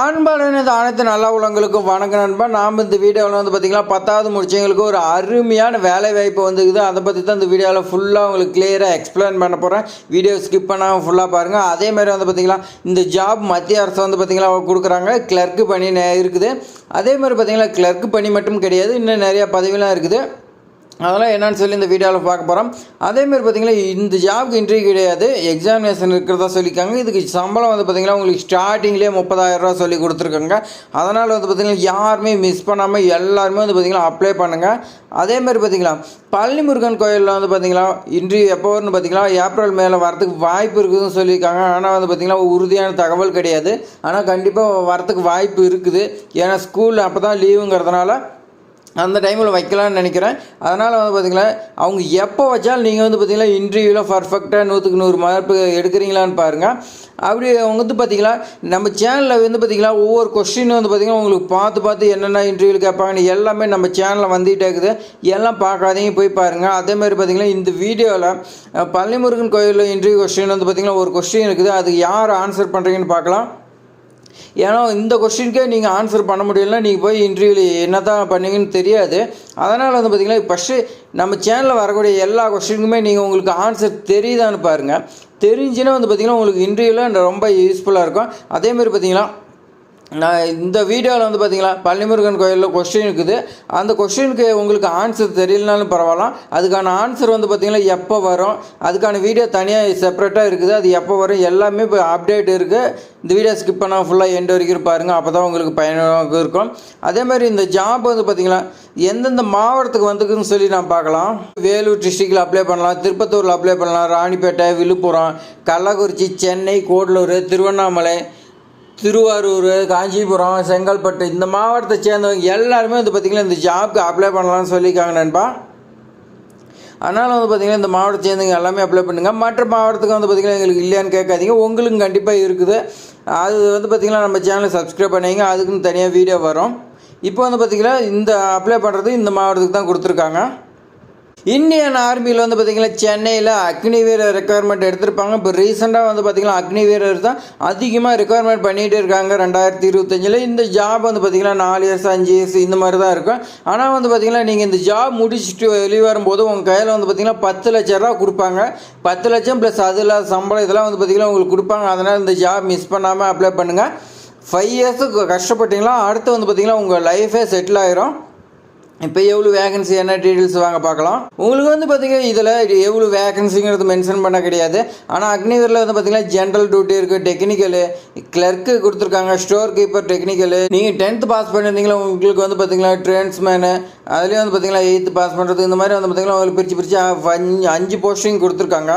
அன்பான அனைத்து நல்ல உள்ளவங்களுக்கு வணக்கம் நண்பா. நாம் இந்த வீடியோவில் வந்து பார்த்திங்கன்னா 10வது முடிச்சவங்களுக்கு ஒரு அருமையான வேலை வாய்ப்பு வந்துக்குது. அதை பற்றி தான் இந்த வீடியோவில் ஃபுல்லாக உங்களுக்கு கிளியராக எக்ஸ்பிளைன் பண்ண போகிறேன். வீடியோ ஸ்கிப் பண்ணாமல் ஃபுல்லாக பாருங்கள். அதேமாதிரி வந்து பார்த்திங்கன்னா இந்த ஜாப் மத்திய அரசு வந்து பார்த்திங்கன்னா கொடுக்குறாங்க. கிளர்க்கு பணி இருக்குது. அதேமாதிரி பார்த்திங்கன்னா கிளர்க்கு பணி மட்டும் கிடையாது, இன்னும் நிறையா பதவிலாம் இருக்குது. அதெல்லாம் என்னன்னு சொல்லி இந்த வீடியோவில் பார்க்க போகிறோம். அதேமாதிரி பார்த்திங்கன்னா இந்த ஜாப்க்கு இன்டர்வியூ கிடையாது, எக்ஸாமினேஷன் இருக்கிறதா சொல்லியிருக்காங்க. இதுக்கு சம்பளம் வந்து பார்த்திங்கன்னா உங்களுக்கு ஸ்டார்டிங்லேயே 30,000 ரூபா சொல்லி கொடுத்துருக்காங்க. அதனால் வந்து பார்த்திங்கன்னா யாருமே மிஸ் பண்ணாமல் எல்லாருமே வந்து பார்த்திங்கன்னா அப்ளை பண்ணுங்கள். அதேமாதிரி பார்த்திங்கன்னா பழனி முருகன் கோயிலில் வந்து பார்த்திங்கன்னா இன்டர்வியூ எப்போ வரும்னு பார்த்திங்கன்னா ஏப்ரல் மேலே வரத்துக்கு வாய்ப்பு இருக்குதுன்னு சொல்லியிருக்காங்க. ஆனால் வந்து பார்த்திங்கன்னா உறுதியான தகவல் கிடையாது. ஆனால் கண்டிப்பாக வரத்துக்கு வாய்ப்பு இருக்குது. ஏன்னா ஸ்கூல் அப்போ தான் லீவுங்கிறதுனால அந்த டைமில் வைக்கலான்னு நினைக்கிறேன். அதனால் வந்து பார்த்திங்கன்னா அவங்க எப்போ வச்சாலும் நீங்கள் வந்து பார்த்திங்கன்னா இன்டர்வியூவில் பர்ஃபெக்டாக 100க்கு 100 மார்க் எடுக்கிறீங்களான்னு பாருங்கள். அப்படி அவங்க வந்து பார்த்திங்கன்னா நம்ம சேனலில் வந்து பார்த்திங்கன்னா ஒவ்வொரு கொஸ்டின் வந்து பார்த்திங்கன்னா உங்களுக்கு பார்த்து என்னென்ன இன்டர்வியூவில் கேட்பாங்கன்னு எல்லாமே நம்ம சேனலில் வந்துகிட்டே இருக்குது. எல்லாம் பார்க்காதீங்க, போய் பாருங்கள். அதேமாதிரி பார்த்திங்கன்னா இந்த வீடியோவில் பழனி முருகன் கோயிலில் இன்டர்வியூ கொஸ்டின் வந்து பார்த்திங்கன்னா ஒரு கொஸ்டின் இருக்குது. அதுக்கு யார் ஆன்சர் பண்ணுறீங்கன்னு பார்க்கலாம். ஏன்னா இந்த கொஸ்டினுக்கே நீங்கள் ஆன்சர் பண்ண முடியலன்னா நீங்கள் போய் இன்டர்வியூவில் என்ன தான் பண்ணீங்கன்னு தெரியாது. அதனால் வந்து பார்த்திங்கன்னா ஃபஸ்ட்டு நம்ம சேனலில் வரக்கூடிய எல்லா கொஸ்டினுக்குமே நீங்கள் உங்களுக்கு ஆன்சர் தெரியுதான்னு பாருங்கள். தெரிஞ்சுன்னா வந்து பார்த்திங்கன்னா உங்களுக்கு இன்டர்வியூவில் ரொம்ப யூஸ்ஃபுல்லாக இருக்கும். அதேமாதிரி பார்த்திங்கன்னா நான் இந்த வீடியோவில் வந்து பார்த்திங்கன்னா பழனி முருகன் கோயிலில் கொஸ்டின் இருக்குது. அந்த கொஸ்டினுக்கு உங்களுக்கு ஆன்சர் தெரியலனாலும் பரவாயில்ல, அதுக்கான ஆன்சர் வந்து பார்த்திங்கன்னா எப்போ வரும், அதுக்கான வீடியோ தனியாக செப்பரேட்டாக இருக்குது. அது எப்போ வரும் எல்லாமே இப்போ அப்டேட் இருக்குது. இந்த வீடியோ ஸ்கிப் பண்ணால் ஃபுல்லாக எண்ட் வரைக்கும் பாருங்கள். அப்போ தான் உங்களுக்கு பயனாக இருக்கும். அதேமாதிரி இந்த ஜாப் வந்து பார்த்திங்கன்னா எந்தெந்த மாவட்டத்துக்கு வந்துக்குன்னு சொல்லி நான் பார்க்கலாம். வேலூர் டிஸ்ட்ரிக்டில் அப்ளை பண்ணலாம், திருப்பத்தூரில் அப்ளை பண்ணலாம், ராணிப்பேட்டை, விழுப்புரம், கள்ளக்குறிச்சி, சென்னை, கூடலூர், திருவண்ணாமலை, திருவாரூர், காஞ்சிபுரம், செங்கல்பட்டு இந்த மாவட்டத்தை சேர்ந்தவங்க எல்லாருமே வந்து பார்த்திங்கன்னா இந்த ஜாப்க்கு அப்ளை பண்ணலாம்னு சொல்லியிருக்காங்க நண்பா. அதனால் வந்து பார்த்திங்கன்னா இந்த மாவட்டத்தை சேர்ந்தவங்க எல்லாமே அப்ளை பண்ணுங்கள். மற்ற மாவட்டத்துக்கு வந்து பார்த்திங்கன்னா எங்களுக்கு இல்லையான்னு கேட்காதீங்க, உங்களுக்கு கண்டிப்பாக இருக்குது. அது வந்து பார்த்திங்கன்னா நம்ம சேனலை சப்ஸ்கிரைப் பண்ணிங்க, அதுக்குன்னு தனியாக வீடியோ வரும். இப்போ வந்து பார்த்திங்கன்னா இந்த அப்ளை பண்ணுறது இந்த மாவட்டத்துக்கு தான் கொடுத்துருக்காங்க. இந்தியன் ஆர்மியில் வந்து பார்த்திங்கன்னா சென்னையில் அக்னி வீரர் ரெக்குயர்மெண்ட் எடுத்திருப்பாங்க. இப்போ ரீசெண்டாக வந்து பார்த்திங்கன்னா அக்னி வீரர் தான் அதிகமாக ரெக்குயர்மெண்ட் பண்ணிகிட்டே இருக்காங்க 2025. இந்த ஜாப் வந்து பார்த்திங்கன்னா 4 இயர்ஸ் 5 இயர்ஸ் இந்த மாதிரி தான் இருக்கும். ஆனால் வந்து பார்த்திங்கன்னா நீங்கள் இந்த ஜாப் முடிச்சுட்டு வெளியே வரும்போது உங்கள் கையில் வந்து பார்த்திங்கன்னா 10 லட்ச ரூபா கொடுப்பாங்க. 10 லட்சம் ப்ளஸ் அதில் சம்பளம் இதெல்லாம் வந்து பார்த்திங்கன்னா உங்களுக்கு கொடுப்பாங்க. அதனால் இந்த ஜாப் மிஸ் பண்ணாமல் அப்ளை பண்ணுங்கள். 5 இயர்ஸுக்கு கஷ்டப்பட்டீங்களா அடுத்து வந்து பார்த்திங்கன்னா உங்கள் லைஃபே செட்டில் ஆயிரும். இப்போ எவ்வளோ வேகன்சி என்ன டீட்டெயில்ஸ் வாங்க பார்க்கலாம். உங்களுக்கு வந்து பார்த்திங்கன்னா இதில் எவ்வளோ வேகன்சிங்கிறது மென்ஷன் பண்ண கிடையாது. ஆனால் அக்னிவீரில் வந்து பார்த்திங்கன்னா ஜென்ரல் டியூட்டி இருக்குது, டெக்னிக்கலு, கிளர்க்கு கொடுத்துருக்காங்க, ஸ்டோர் கீப்பர் டெக்னிக்கலு. நீங்கள் 10th பாஸ் பண்ணியிருந்தீங்களா உங்களுக்கு வந்து பார்த்திங்கன்னா ட்ரான்ஸ்மேனு, அதுலேயும் வந்து பார்த்திங்கன்னா 8th பாஸ் பண்ணுறது, இந்த மாதிரி வந்து பார்த்திங்கன்னா உங்களுக்கு பிரித்து 5 போஸ்டிங் கொடுத்துருக்காங்க.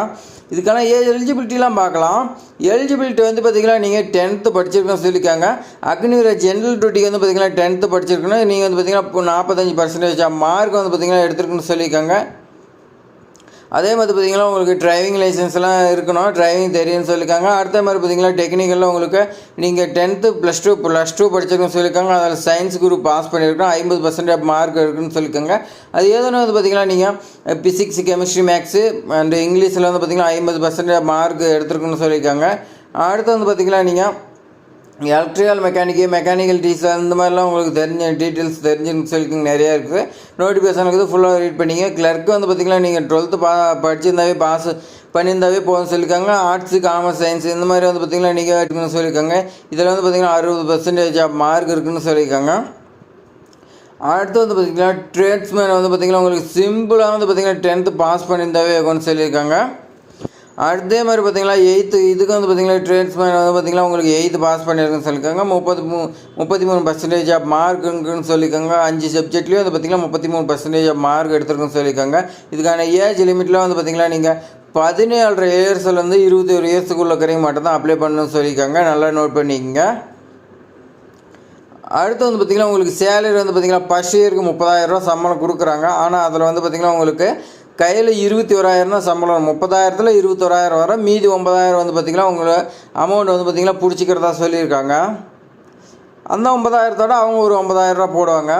இதுக்கான எலிஜிபிலிட்டிலாம் பார்க்கலாம். எலிஜிபிலிட்டி வந்து பார்த்திங்கன்னா நீங்கள் 10th படிச்சிருக்கணும்னு சொல்லியிருக்காங்க. அக்னிவீர ஜென்ரல் டியூட்டிக்கு வந்து பார்த்திங்கன்னா 10th படிச்சிருக்கணும். நீங்கள் வந்து பார்த்திங்கன்னா 45% மார்க் வந்து பார்த்திங்கன்னா எடுத்துருக்குன்னு சொல்லியிருக்காங்க. அதே மாதிரி பார்த்திங்கன்னா உங்களுக்கு டிரைவிங் லைசன்ஸ்லாம் இருக்கணும், டிரைவிங் தெரியும்னு சொல்லியிருக்காங்க. அடுத்த மாதிரி பார்த்திங்கன்னா டெக்னிக்கலில் உங்களுக்கு நீங்கள் 10th +2 படிச்சிருக்குன்னு சொல்லியிருக்காங்க. அதில் சயின்ஸ் குரூப் பாஸ் பண்ணியிருக்கோம், 50% மார்க் இருக்குன்னு சொல்லியிருக்காங்க. அது ஏதோன்னு வந்து பார்த்திங்கன்னா நீங்கள் பிசிக்ஸ், கெமிஸ்ட்ரி, மேக்ஸு அண்ட் இங்கிலீஷில் வந்து பார்த்திங்கன்னா 50% மார்க் எடுத்துருக்குன்னு சொல்லியிருக்காங்க. அடுத்து வந்து பார்த்திங்கன்னா நீங்கள் எலக்ட்ரிக்கல் மெக்கானிக்கல் டீசல் இந்த மாதிரிலாம் உங்களுக்கு தெரிஞ்ச டீட்டெயில்ஸ் தெரிஞ்சுன்னு சொல்லி நிறையா இருக்குது. நோட்டிஃபிகேஷன் இருக்குது, ஃபுல்லாக ரீட் பண்ணிங்க. கிளர்க்கு வந்து பார்த்திங்கன்னா நீங்கள் 12th படிச்சிருந்தாவே பாஸ் பண்ணியிருந்தாவே போதும்னு சொல்லியிருக்காங்க. ஆர்ட்ஸு, காமர்ஸ், சயின்ஸ் இந்த மாதிரி வந்து பார்த்திங்கன்னா நீங்கள் எடுக்கணும்னு சொல்லியிருக்காங்க. இதில் வந்து பார்த்திங்கன்னா 60% மார்க் இருக்குதுன்னு சொல்லியிருக்காங்க. அடுத்து வந்து பார்த்திங்கன்னா ட்ரேட்ஸ்மேன் வந்து பார்த்திங்கன்னா உங்களுக்கு சிம்பிளாக வந்து பார்த்திங்கன்னா 10th பாஸ் பண்ணியிருந்தாவே இருக்கும்னு சொல்லியிருக்காங்க. அதே மாதிரி பார்த்திங்கன்னா 8th இதுக்கு வந்து பார்த்திங்கன்னா ட்ரேட்ஸ்மேன் வந்து பார்த்திங்கன்னா உங்களுக்கு 8th பாஸ் பண்ணியிருக்குன்னு சொல்லியிருக்காங்க. 33% மார்க் இருக்குன்னு சொல்லியிருக்காங்க. 5 சப்ஜெக்ட்லேயும் வந்து பார்த்திங்கன்னா 33% மார்க் எடுத்துருக்குன்னு சொல்லியிருக்காங்க. இதுக்கான ஏஜ் லிமிட்டில் வந்து பார்த்திங்கன்னா நீங்கள் 17 இயர்ஸ்லேருந்து 21 இயர்ஸுக்குள்ளே இருக்கிறவங்க மட்டும் தான் அப்ளை பண்ணணும்னு சொல்லியிருக்காங்க. நல்லா நோட் பண்ணிக்கங்க. அடுத்து வந்து பார்த்திங்கன்னா உங்களுக்கு சேலரி வந்து பார்த்திங்கன்னா ஃபஸ்ட் இயருக்கு 30,000 ரூபா சம்பளம் கொடுக்குறாங்க. ஆனால் அதில் வந்து பார்த்திங்கன்னா உங்களுக்கு கையில் 21,000 தான் சம்பளம். 30,000ல் 21,000 வரும். மீதி 9,000 வந்து பார்த்திங்கன்னா உங்களை அமௌண்ட் வந்து பார்த்திங்கன்னா பிடிச்சிக்கிறதா சொல்லியிருக்காங்க. அந்த 9,000தோட அவங்க ஒரு 9,000 ரூபா போடுவாங்க.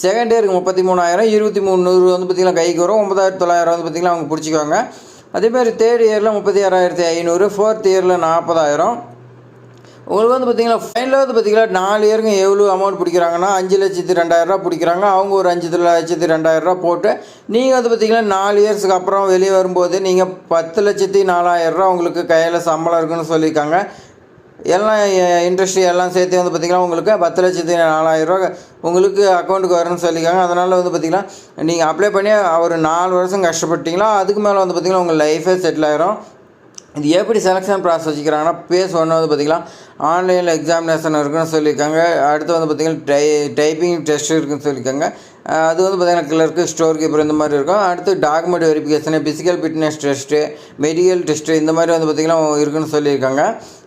செகண்ட் இயருக்கு 33,000, 23,100 வந்து பார்த்திங்கன்னா கைக்கு வரும். 9,900 வந்து பார்த்திங்கன்னா அவங்க பிடிச்சிக்குவாங்க. அதேமாதிரி தேர்ட் இயரில் 36,500, 4th இயரில் 40,000, உங்களுக்கு வந்து பார்த்தீங்கன்னா ஃபைனலாக வந்து பார்த்தீங்கன்னா 4 இயருக்கு எவ்வளோ அமௌண்ட் பிடிக்கிறாங்கன்னா 5,02,000 பிடிக்கிறாங்க. அவங்க ஒரு 5,02,000 போட்டு நீங்கள் வந்து பார்த்தீங்கன்னா 4 இயர்ஸுக்கு அப்புறம் வெளியே வரும்போது நீங்கள் 10,04,000 உங்களுக்கு கையில் சம்பளம் இருக்குன்னு சொல்லியிருக்காங்க. எல்லாம் இண்டஸ்ட்ரி எல்லாம் சேர்த்து வந்து பார்த்திங்கன்னா உங்களுக்கு 10,04,000 உங்களுக்கு அக்கௌண்ட்டுக்கு வரும்னு சொல்லியிருக்காங்க. அதனால் வந்து பார்த்திங்கன்னா நீங்கள் அப்ளை பண்ணி ஒரு 4 வருஷம் கஷ்டப்பட்டீங்களா அதுக்கு மேலே வந்து பார்த்திங்கன்னா உங்கள் லைஃபே செட்டில் ஆயிரும். இது எப்படி செலெக்ஷன் ப்ராசஸ் வச்சுக்கிறாங்கன்னா பேஸ் ஒன்று வந்து பார்த்திங்கன்னா ஆன்லைனில் எக்ஸாமினேஷன் இருக்குன்னு சொல்லியிருக்காங்க. அடுத்து வந்து பார்த்திங்கன்னா டைப்பிங் டெஸ்ட் இருக்குன்னு சொல்லியிருக்காங்க. அது வந்து பார்த்திங்கன்னா கிளர்க்கு, ஸ்டோர் கீப்பர் இந்த மாதிரி இருக்கும். அடுத்து document verification, physical fitness test, medical test இந்த மாதிரி வந்து பார்த்திங்கன்னா இருக்குன்னு சொல்லியிருக்காங்க.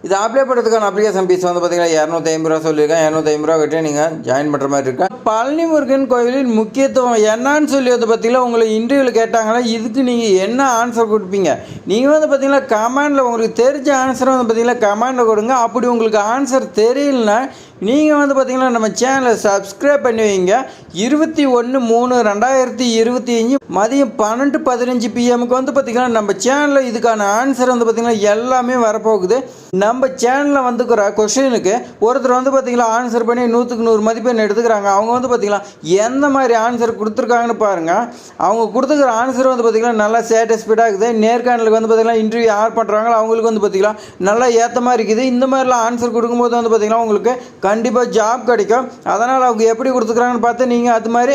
இது அப்ளை பண்ணுறதுக்கான அப்ளிகேஷன் ஃபீஸ் வந்து பார்த்திங்கன்னா 250 சொல்லியிருக்காங்க. 250 கட்டி நீங்கள் ஜாயின் பண்ணுற மாதிரி இருக்கா. பழனி முருகன் கோவிலின் முக்கியத்துவம் என்னன்னு சொல்லி வந்து பார்த்திங்கன்னா உங்களை இன்டர்வியூவில் கேட்டாங்கன்னா இதுக்கு நீங்கள் என்ன ஆன்சர் கொடுப்பீங்க? நீங்கள் வந்து பார்த்திங்கன்னா கமெண்டில் உங்களுக்கு தெரிஞ்ச ஆன்சரை வந்து பார்த்திங்கன்னா கமெண்டில் கொடுங்க. அப்படி உங்களுக்கு ஆன்சர் தெரியலனா நீங்கள் வந்து பார்த்திங்கன்னா நம்ம சேனலை சப்ஸ்கிரைப் பண்ணி வைங்க. 21/3/2025 மதியம் 12:15 PM வந்து பார்த்திங்கன்னா நம்ம சேனலில் இதுக்கான ஆன்சர் வந்து பார்த்திங்கன்னா எல்லாமே வரப்போகுது. நம்ம சேனலில் வந்துக்கிற கொஷினுக்கு ஒருத்தர் வந்து பார்த்திங்கன்னா ஆன்சர் பண்ணி 100க்கு 100 மதிப்பெண் எடுத்துக்கிறாங்க. அவங்க வந்து பார்த்திங்கன்னா எந்த மாதிரி ஆன்சர் கொடுத்துருக்காங்கன்னு பாருங்கள். அவங்க கொடுத்துக்கிற ஆன்சர் வந்து பார்த்திங்கன்னா நல்லா சாட்டிஸ்ஃபைடாக இருக்குது. நேர்காணலுக்கு வந்து பார்த்திங்கன்னா இன்டர்வியூ யார் பண்ணுறாங்களோ அவங்களுக்கு வந்து பார்த்திங்கன்னா நல்லா ஏற்ற மாதிரி இருக்குது. இந்த மாதிரிலாம் ஆன்சர் கொடுக்கும்போது வந்து பார்த்திங்கன்னா உங்களுக்கு கண்டிப்பாக ஜாப் கிடைக்கும். அதனால் அவங்க எப்படி கொடுத்துக்கிறாங்கன்னு பார்த்து நீங்கள் அது மாதிரி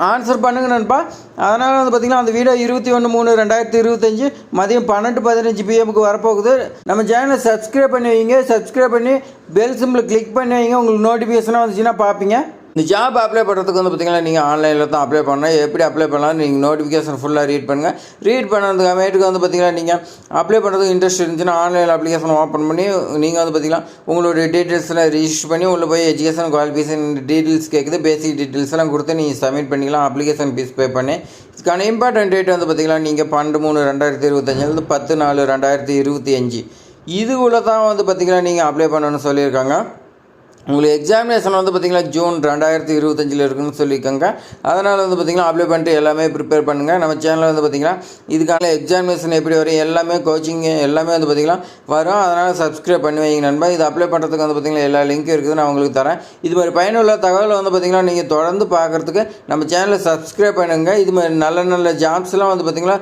ஆன்சர் பண்ணுங்க நண்பா. அதனால் வந்து பார்த்திங்கன்னா அந்த வீடியோ 21/3/2025 மதியம் 12:15 PM வரப்போகுது. நம்ம சேனலை சப்ஸ்கிரைப் பண்ணி வைங்க. சப்ஸ்கிரைப் பண்ணி பெல் சிம்பிள் கிளிக் பண்ணி வைங்க. உங்களுக்கு நோட்டிஃபிகேஷனாக வந்துச்சுன்னா பார்ப்பீங்க. இந்த ஜாப் அப்ளை பண்ணுறதுக்கு வந்து பார்த்திங்கன்னா நீங்கள் ஆன்லைனில் தான் அப்ளை பண்ணணும். எப்படி அப்ளை பண்ணலாம் நீங்கள் நோட்டிஃபிகேஷன் ஃபுல்லாக ரீட் பண்ணுங்கள். ரீட் பண்ணதுக்கு அமேட்டுக்கு வந்து பார்த்திங்கன்னா நீங்கள் அப்ளை பண்ணுறதுக்கு இன்ட்ரெஸ்ட் இருந்துச்சுன்னா ஆன்லைன் அப்ளிகேஷன் ஓப்பன் பண்ணி நீங்கள் வந்து பார்த்திங்கன்னா உங்களுடைய டீட்டெயில்ஸ்லாம் ரிஜிஸ்டர் பண்ணி உள்ளே போய் எஜுகேஷன் குவாலிஃபிகேஷன் டீட்டெயில்ஸ் கேட்குது. பேசிக் டீட்டெயில்ஸ்லாம் கொடுத்து நீங்கள் சப்மிட் பண்ணிக்கலாம். அப்ளிகேஷன் ஃபீஸ் பே பண்ணி இதுக்கான இம்பார்ட்டன்ட் டேட் வந்து பார்த்திங்கன்னா நீங்கள் 12/3/2025 10/4/2025 இதுக்குள்ளே தான் வந்து பார்த்திங்கன்னா நீங்கள் அப்ளை பண்ணணும்னு சொல்லியிருக்காங்க. உங்களுக்கு எக்ஸாமினேஷன் வந்து பார்த்திங்கன்னா ஜூன் 2025 இருக்குன்னு சொல்லியிருக்காங்க. அதனால் வந்து பார்த்திங்கன்னா அப்ளை பண்ணிட்டு எல்லாமே ப்ரிப்பேர் பண்ணுங்கள். நம்ம சேனலில் வந்து பார்த்திங்கன்னா இதுக்கான எக்ஸாமினேஷன் எப்படி வரும் எல்லாமே கோச்சிங்கு எல்லாமே வந்து பார்த்திங்கன்னா வரும். அதனால் சப்ஸ்கிரைப் பண்ணி வைங்க நண்பா. இது அப்ளை பண்ணுறதுக்கு வந்து பார்த்திங்கன்னா எல்லா லிங்க்கும் இருக்குது, நான் உங்களுக்கு தரேன். இது மாதிரி பயனுள்ள தகவல் வந்து பார்த்திங்கன்னா நீங்கள் தொடர்ந்து பார்க்குறதுக்கு நம்ம சேனலை சப்ஸ்கிரைப் பண்ணுங்கள். இது மாதிரி நல்ல நல்ல ஜாப்ஸ்லாம் வந்து பார்த்திங்கன்னா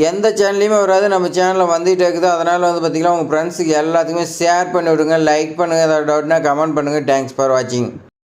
எந்த சேனல்லையுமே வராது, நம்ம சேனலில் வந்துகிட்டே இருக்குது. அதனால் வந்து பார்த்திங்கன்னா உங்கள் ஃப்ரெண்ட்ஸுக்கு எல்லாத்துக்குமே ஷேர் பண்ணி விடுங்க, லைக் பண்ணுங்கள். ஏதாவது டவுட்னா கமெண்ட் பண்ணுங்கள். தேங்க்ஸ் ஃபார் வாட்சிங்.